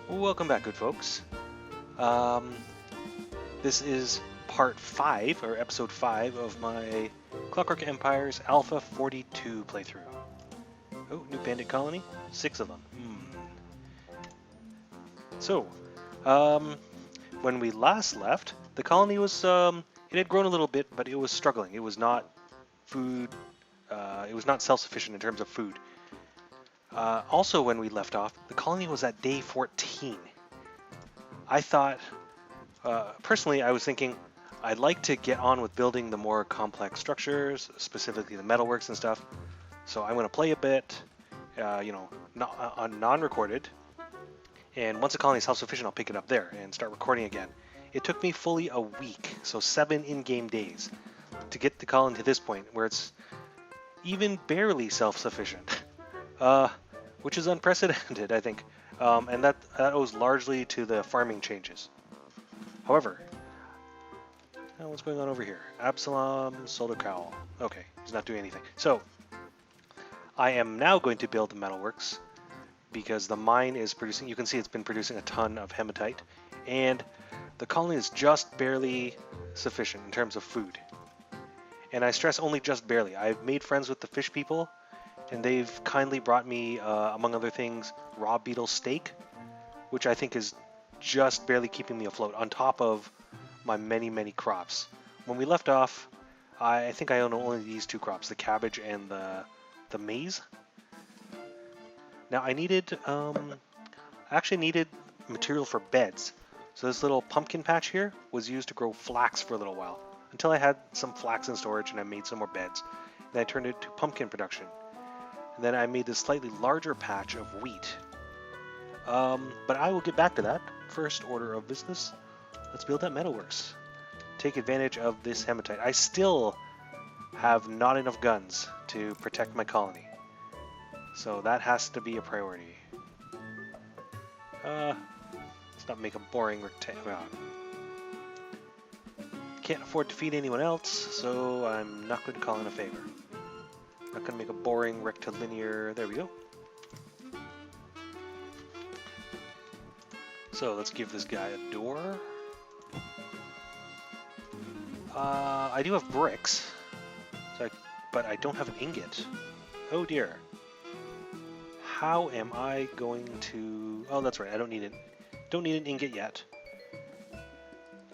Welcome back, good folks. Um, this is part 5, or episode 5, of my Clockwork Empires Alpha 42 playthrough. Oh, new bandit colony? 6 of them. So, um, when we last left, the colony was, it had grown a little bit, but it was struggling. It was not food, it was not self-sufficient in terms of food. Also, when we left off, the colony was at day 14. I thought, personally, I was thinking I'd like to get on with building the more complex structures, specifically the metalworks and stuff. So I'm going to play a bit, on non-recorded. And once the colony is self-sufficient, I'll pick it up there and start recording again. It took me fully a week, so 7 in-game days, to get the colony to this point where it's even barely self-sufficient, which is unprecedented, I think. And that owes largely to the farming changes. However, what's going on over here? Absalom sold a cowl. Okay, he's not doing anything. So, I am now going to build the metalworks because the mine is producing, you can see it's been producing a ton of hematite, and the colony is just barely sufficient in terms of food. And I stress only just barely. I've made friends with the fish people, and they've kindly brought me, among other things, raw beetle steak, which I think is just barely keeping me afloat, on top of my many crops. When we left off, I think I own only these 2 crops, the cabbage and the maize. Now I actually needed material for beds. So this little pumpkin patch here was used to grow flax for a little while, until I had some flax in storage and I made some more beds. Then I turned it to pumpkin production. And then I made this slightly larger patch of wheat. But I will get back to that. First order of business, let's build that metalworks. Take advantage of this hematite. I still have not enough guns to protect my colony, so that has to be a priority. Let's not make a boring rectangle. Can't afford to feed anyone else, so I'm not going to call in a favor. Not going to make a boring rectilinear. There we go. So let's give this guy a door. I do have bricks, but I don't have an ingot. Oh dear. How am I going to... Oh, that's right, I don't need it. Don't need an ingot yet.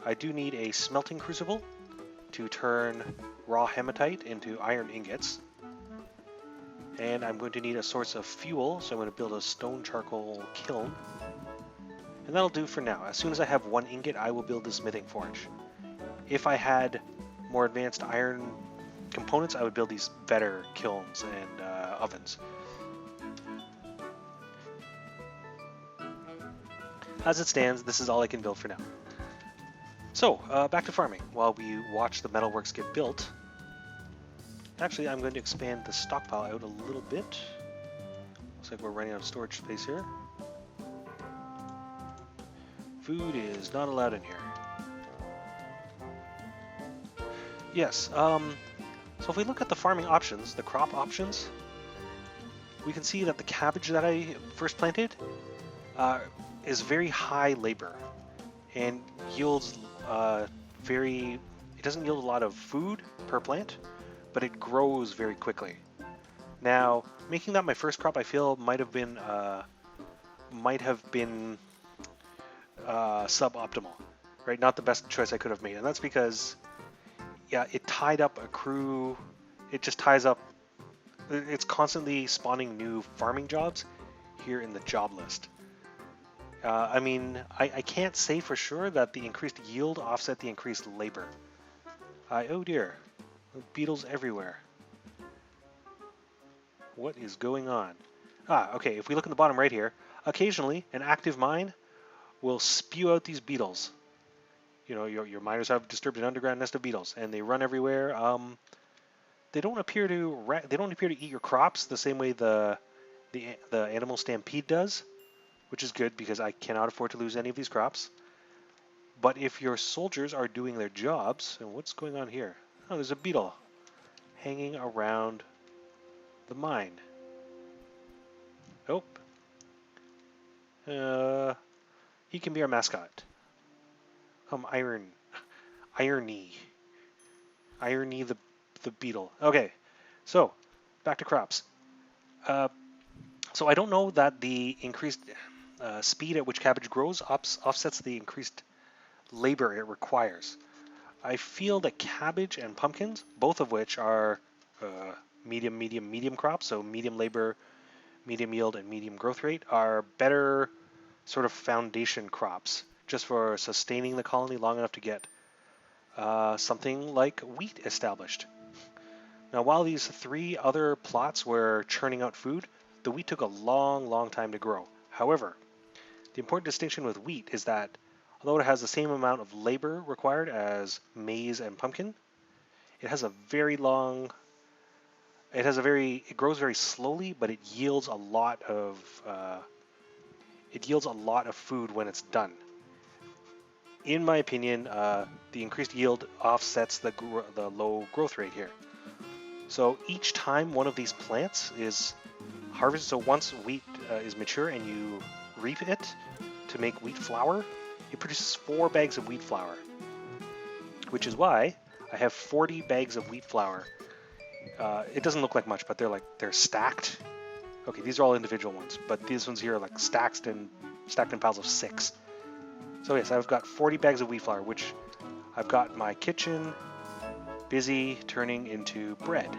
I do need a smelting crucible to turn raw hematite into iron ingots. And I'm going to need a source of fuel, so I'm going to build a stone charcoal kiln. And that'll do for now. As soon as I have 1 ingot, I will build the smithing forge. If I had more advanced iron components, I would build these better kilns and ovens. As it stands, this is all I can build for now. So, back to farming. While we watch the metalworks get built, actually I'm going to expand the stockpile out a little bit. Looks like we're running out of storage space here. Food is not allowed in here. Yes, so if we look at the farming options, the crop options, we can see that the cabbage that I first planted is very high labor and yields it doesn't yield a lot of food per plant, but it grows very quickly. Now, making that my first crop, I feel might have been suboptimal, right? Not the best choice I could have made, and that's because, yeah, it tied up a crew. It just ties up. It's constantly spawning new farming jobs here in the job list. I mean, I can't say for sure that the increased yield offset the increased labor. Oh dear, beetles everywhere. What is going on? Okay, if we look in the bottom right here, occasionally an active mine will spew out these beetles. You know, your miners have disturbed an underground nest of beetles, and they run everywhere. They don't appear to eat your crops the same way the animal stampede does, which is good because I cannot afford to lose any of these crops. But if your soldiers are doing their jobs, and what's going on here? Oh, there's a beetle hanging around the mine. Oh. He can be our mascot. Come, Irony the beetle. Okay, so back to crops. Uh, so I don't know that the increased speed at which cabbage grows offsets the increased labor it requires. I feel that cabbage and pumpkins, both of which are medium crops, so medium labor, medium yield, and medium growth rate, are better sort of foundation crops just for sustaining the colony long enough to get something like wheat established. Now, while these three other plots were churning out food, the wheat took a long time to grow. However, the important distinction with wheat is that although it has the same amount of labor required as maize and pumpkin, it has a very long, it grows very slowly, but it yields a lot of food when it's done. In my opinion, the increased yield offsets the low growth rate here. So each time one of these plants is harvested, so once wheat is mature and you reap it to make wheat flour, it produces 4 bags of wheat flour, which is why I have 40 bags of wheat flour. It doesn't look like much, but they're stacked. Okay, these are all individual ones, but these ones here are like stacked in piles of 6. So yes, I've got 40 bags of wheat flour, which I've got my kitchen busy turning into bread.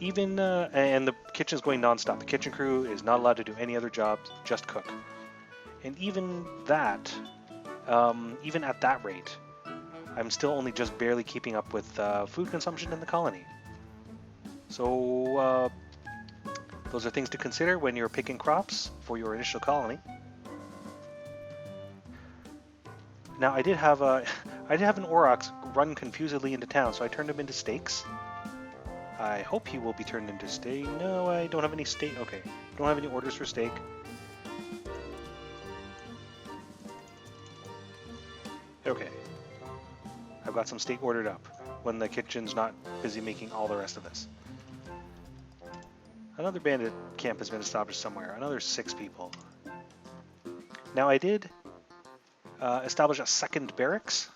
And the kitchen's going non-stop. The kitchen crew is not allowed to do any other jobs, just cook. And even at that rate, I'm still only just barely keeping up with food consumption in the colony. So those are things to consider when you're picking crops for your initial colony. Now I did have an aurochs run confusedly into town, so I turned him into steaks. I hope he will be turned into steak. No, I don't have any steak. Okay, don't have any orders for steak. Okay, I've got some steak ordered up when the kitchen's not busy making all the rest of this. Another bandit camp has been established somewhere. Another 6 people. Now I did establish a second barracks.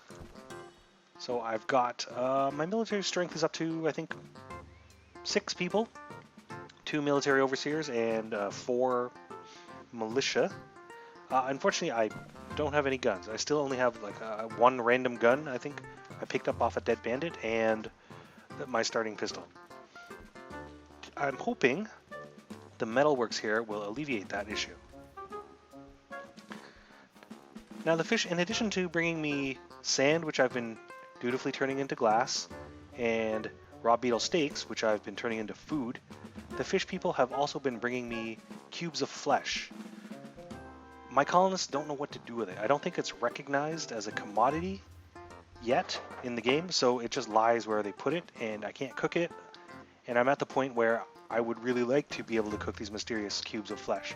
So I've got my military strength is up to, I think, 6 people, 2 military overseers, and 4 militia. Unfortunately, I don't have any guns. I still only have like 1 random gun, I think I picked up off a dead bandit, and my starting pistol. I'm hoping the Metalworks here will alleviate that issue. Now the fish, in addition to bringing me sand, which I've been dutifully turning into glass, and raw beetle steaks, which I've been turning into food, the fish people have also been bringing me cubes of flesh. My colonists don't know what to do with it. I don't think it's recognized as a commodity yet in the game, so it just lies where they put it, and I can't cook it, and I'm at the point where I would really like to be able to cook these mysterious cubes of flesh,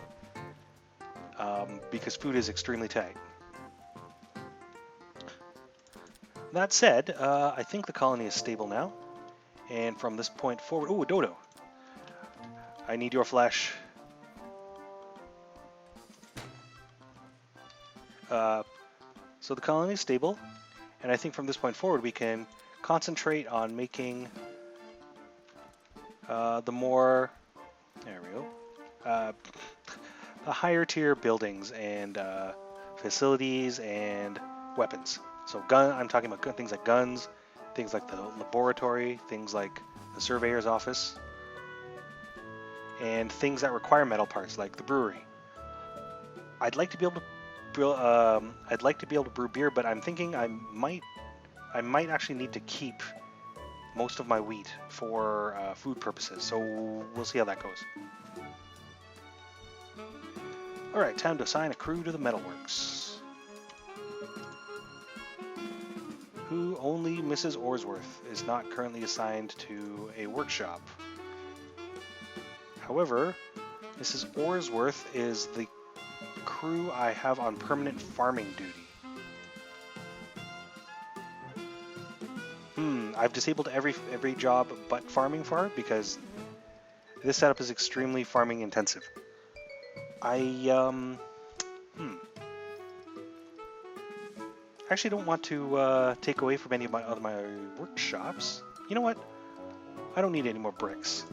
because food is extremely tight. That said, I think the colony is stable now, and from this point forward... Ooh, a dodo! I need your flesh. So the colony is stable, and I think from this point forward we can concentrate on making the more... There we go. The higher tier buildings and facilities and weapons. So I'm talking about things like guns, things like the laboratory, things like the surveyor's office, and things that require metal parts like the brewery. I'd like to be able to brew beer, but I'm thinking I might actually need to keep most of my wheat for food purposes. So we'll see how that goes. All right, time to assign a crew to the Metalworks. Who only Mrs. Orsworth is not currently assigned to a workshop. However, Mrs. Orsworth is the crew I have on permanent farming duty. I've disabled every job but farming for her because this setup is extremely farming intensive. I I actually don't want to take away from any of my workshops. You know what? I don't need any more bricks.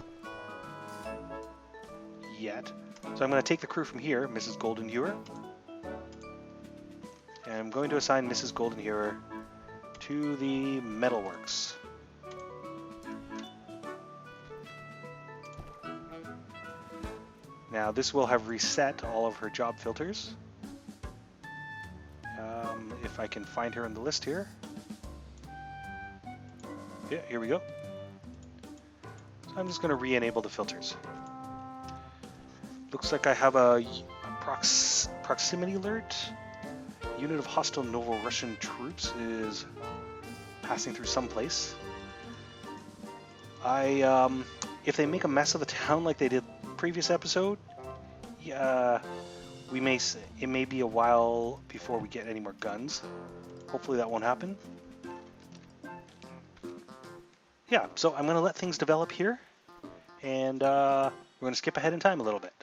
Yet. So I'm going to take the crew from here, Mrs. Goldenhewer. And I'm going to assign Mrs. Goldenhewer to the Metalworks. Now this will have reset all of her job filters. If I can find her in the list here. Yeah, here we go. So I'm just going to re-enable the filters. Looks like I have a proximity alert. Unit of hostile Novo-Russian troops is passing through someplace. If they make a mess of the town like they did previous episode, it may be a while before we get any more guns. Hopefully that won't happen. Yeah, so I'm going to let things develop here, and we're going to skip ahead in time a little bit.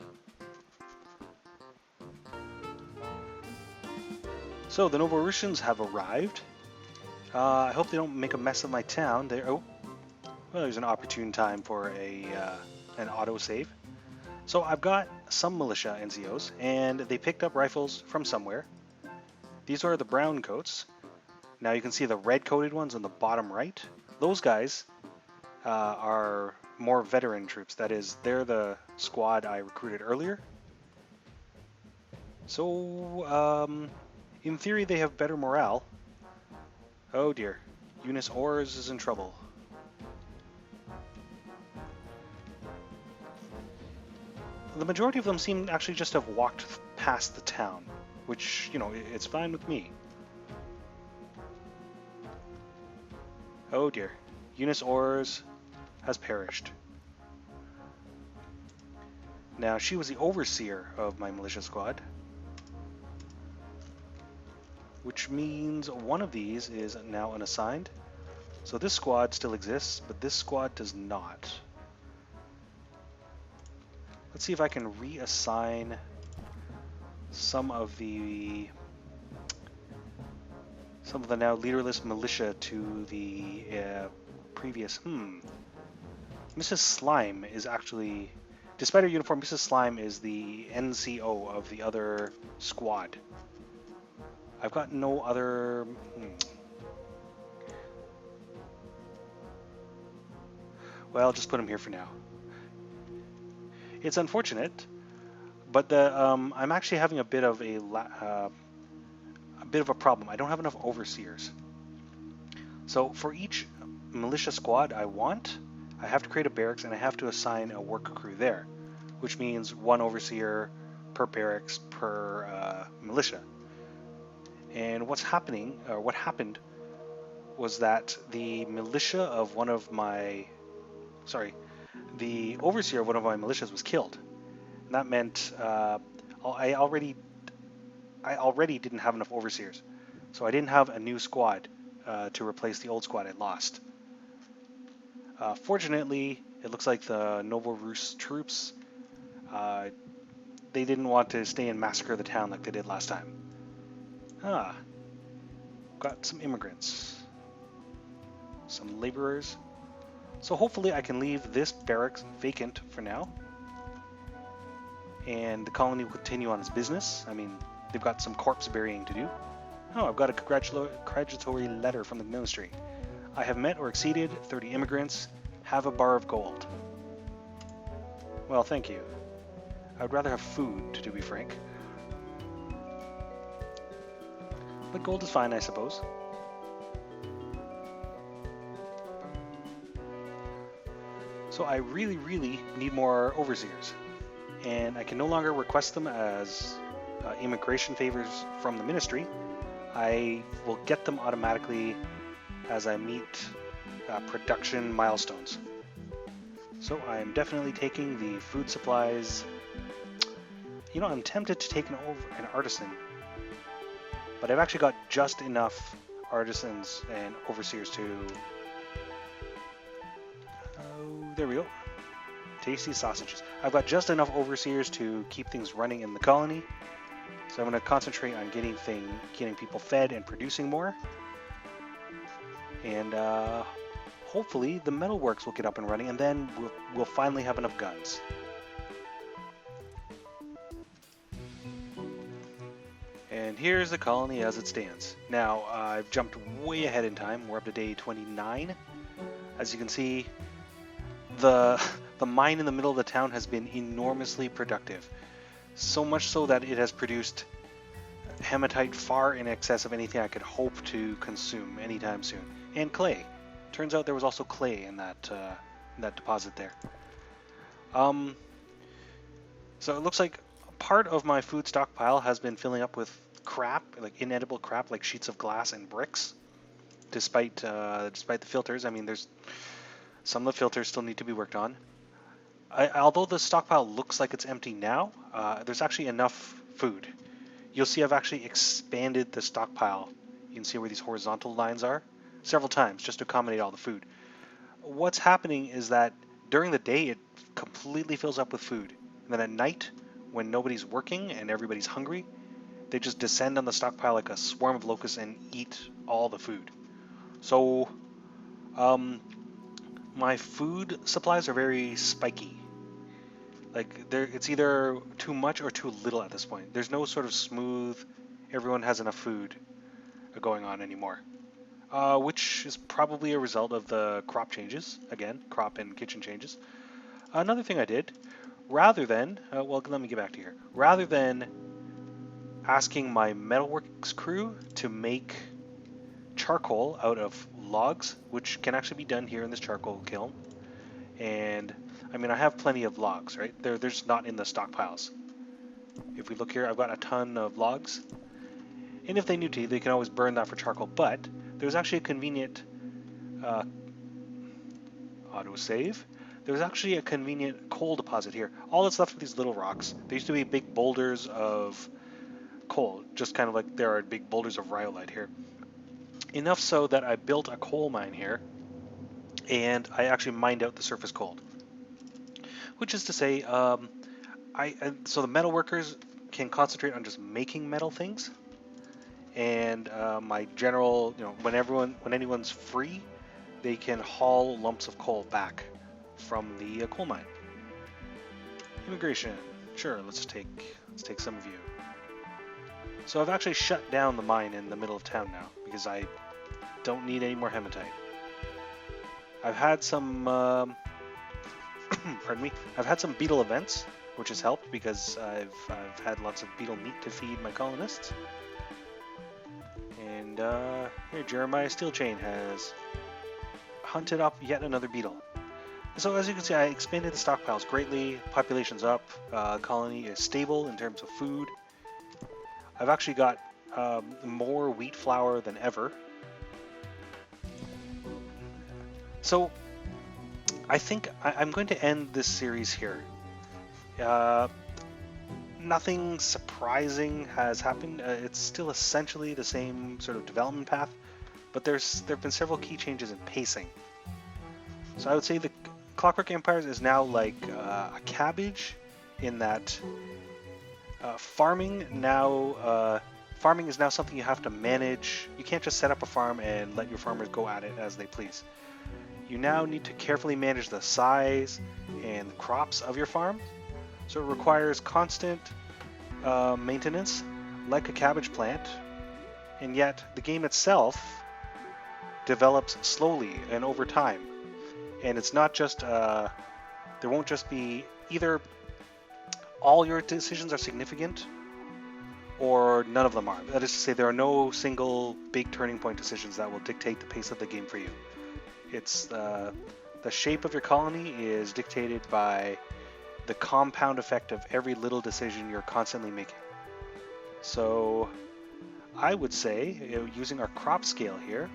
So the Novorussians have arrived. I hope they don't make a mess of my town. Well, there's an opportune time for an autosave. So I've got some militia NCOs, and they picked up rifles from somewhere. These are the brown coats. Now you can see the red-coated ones on the bottom right. Those guys are more veteran troops. That is, they're the squad I recruited earlier. So, in theory, they have better morale. Oh dear. Eunice Ors is in trouble. The majority of them seem actually just to have walked past the town, which, you know, it's fine with me. Oh dear. Eunice Ors has perished. Now, she was the overseer of my militia squad, which means one of these is now unassigned. So this squad still exists, but this squad does not. Let's see if I can reassign some of the now leaderless militia to the previous. Mrs. Slime is actually, despite her uniform, Mrs. Slime is the NCO of the other squad. I've got no other. Well, I'll just put him here for now. It's unfortunate, but I'm actually having a bit of a problem. I don't have enough overseers. So for each militia squad I want, I have to create a barracks and I have to assign a work crew there, which means one overseer per barracks per militia. And what happened was that the overseer of one of my militias was killed. And that meant I already didn't have enough overseers. So I didn't have a new squad to replace the old squad I lost. Fortunately, it looks like the Novorus troops, they didn't want to stay and massacre the town like they did last time. Got some immigrants. Some laborers. So hopefully I can leave this barracks vacant for now. And the colony will continue on its business. I mean, they've got some corpse burying to do. Oh, I've got a congratulatory letter from the ministry. I have met or exceeded 30 immigrants. Have a bar of gold. Well, thank you. I would rather have food, to be frank. But gold is fine, I suppose. So I really, really need more overseers. And I can no longer request them as immigration favors from the ministry. I will get them automatically as I meet production milestones. So I'm definitely taking the food supplies. You know, I'm tempted to take an artisan, but I've actually got just enough artisans and overseers to. Oh, there we go. Tasty sausages. I've got just enough overseers to keep things running in the colony, So I'm going to concentrate on getting people fed and producing more. And hopefully the Metalworks will get up and running, and then we'll finally have enough guns. And here's the colony as it stands. Now, I've jumped way ahead in time. We're up to day 29. As you can see, the mine in the middle of the town has been enormously productive. So much so that it has produced hematite far in excess of anything I could hope to consume anytime soon. And clay. Turns out there was also clay in that deposit there. So it looks like part of my food stockpile has been filling up with crap, like inedible crap, like sheets of glass and bricks. Despite the filters, I mean, there's some of the filters still need to be worked on. Although the stockpile looks like it's empty now, there's actually enough food. You'll see I've actually expanded the stockpile. You can see where these horizontal lines are several times just to accommodate all the food. What's happening is that during the day it completely fills up with food. And then at night, when nobody's working and everybody's hungry, they just descend on the stockpile like a swarm of locusts and eat all the food. So, my food supplies are very spiky. Like, it's either too much or too little at this point. There's no sort of smooth, everyone has enough food going on anymore. Which is probably a result of the crop changes. Again, crop and kitchen changes. Another thing I did, rather than, well, let me get back to here. Rather than asking my Metalworks crew to make charcoal out of logs, which can actually be done here in this charcoal kiln. And I mean, I have plenty of logs, right? They're just not in the stockpiles. If we look here, I've got a ton of logs. And if they need to, they can always burn that for charcoal. But there's actually a convenient autosave. There's actually a convenient coal deposit here. All that's left are these little rocks. There used to be big boulders of coal, just kind of like there are big boulders of rhyolite here. Enough so that I built a coal mine here, and I actually mined out the surface coal. Which is to say, so the metal workers can concentrate on just making metal things, and my general, when anyone's free, they can haul lumps of coal back from the coal mine. Immigration, sure. Let's take some of you. So I've actually shut down the mine in the middle of town now because I don't need any more hematite. I've had some, pardon me, I've had some beetle events, which has helped because I've had lots of beetle meat to feed my colonists. And here, Jeremiah Steelchain has hunted up yet another beetle. So as you can see, I expanded the stockpiles greatly. Population's up. Colony is stable in terms of food. I've actually got more wheat flour than ever. So I think I'm going to end this series here. Nothing surprising has happened. It's still essentially the same sort of development path, but there have been several key changes in pacing. So I would say the Clockwork Empires is now like a cabbage, in that farming is now something you have to manage. You can't just set up a farm and let your farmers go at it as they please. You now need to carefully manage the size and the crops of your farm. So it requires constant maintenance, like a cabbage plant, and yet the game itself develops slowly and over time. And it's not just, there won't just be either all your decisions are significant or none of them are. That is to say, there are no single big turning point decisions that will dictate the pace of the game for you. It's the shape of your colony is dictated by the compound effect of every little decision you're constantly making. So I would say, using our crop scale here,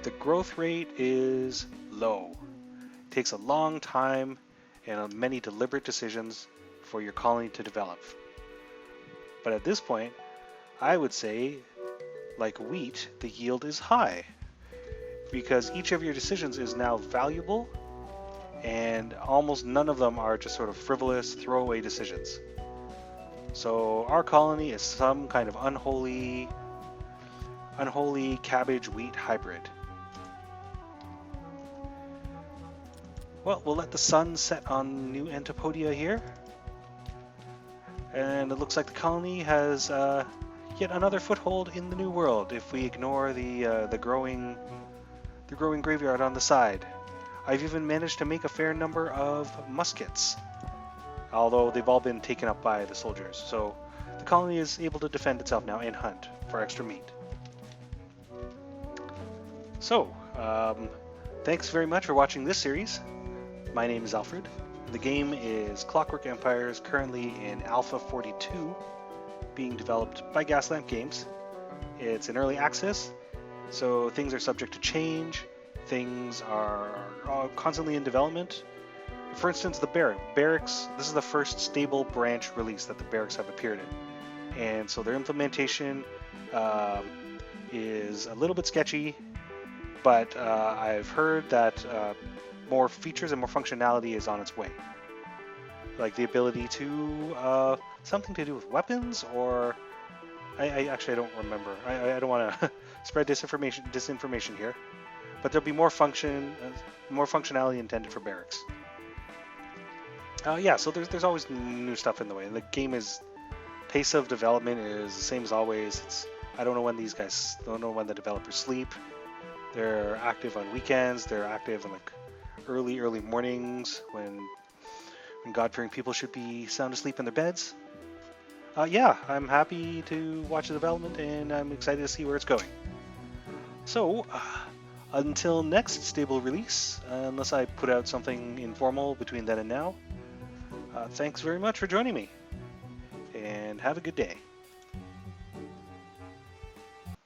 the growth rate is low. It takes a long time and many deliberate decisions for your colony to develop. But at this point, I would say, like wheat, the yield is high, because each of your decisions is now valuable, and almost none of them are just sort of frivolous, throwaway decisions. So our colony is some kind of unholy cabbage wheat hybrid. Well, we'll let the sun set on New Antipodia here. And it looks like the colony has yet another foothold in the New World if we ignore the growing graveyard on the side. I've even managed to make a fair number of muskets, although they've all been taken up by the soldiers. So the colony is able to defend itself now and hunt for extra meat. So, thanks very much for watching this series. My name is Alfred. The game is Clockwork Empires, currently in Alpha 42, being developed by Gaslamp Games. It's in early access, so things are subject to change. Things are constantly in development. For instance, the Barracks, this is the first stable branch release that the Barracks have appeared in. And so their implementation is a little bit sketchy, but I've heard that more features and more functionality is on its way. Like the ability to, something to do with weapons, or I actually don't remember. I don't want to spread disinformation here, but there'll be more functionality intended for Barracks. Yeah, so there's always new stuff in the way. The game pace of development is the same as always. I don't know when the developers sleep. They're active on weekends. They're active in like early mornings when God-fearing people should be sound asleep in their beds. Yeah, I'm happy to watch the development, and I'm excited to see where it's going. So, until next stable release, unless I put out something informal between then and now, thanks very much for joining me, and have a good day.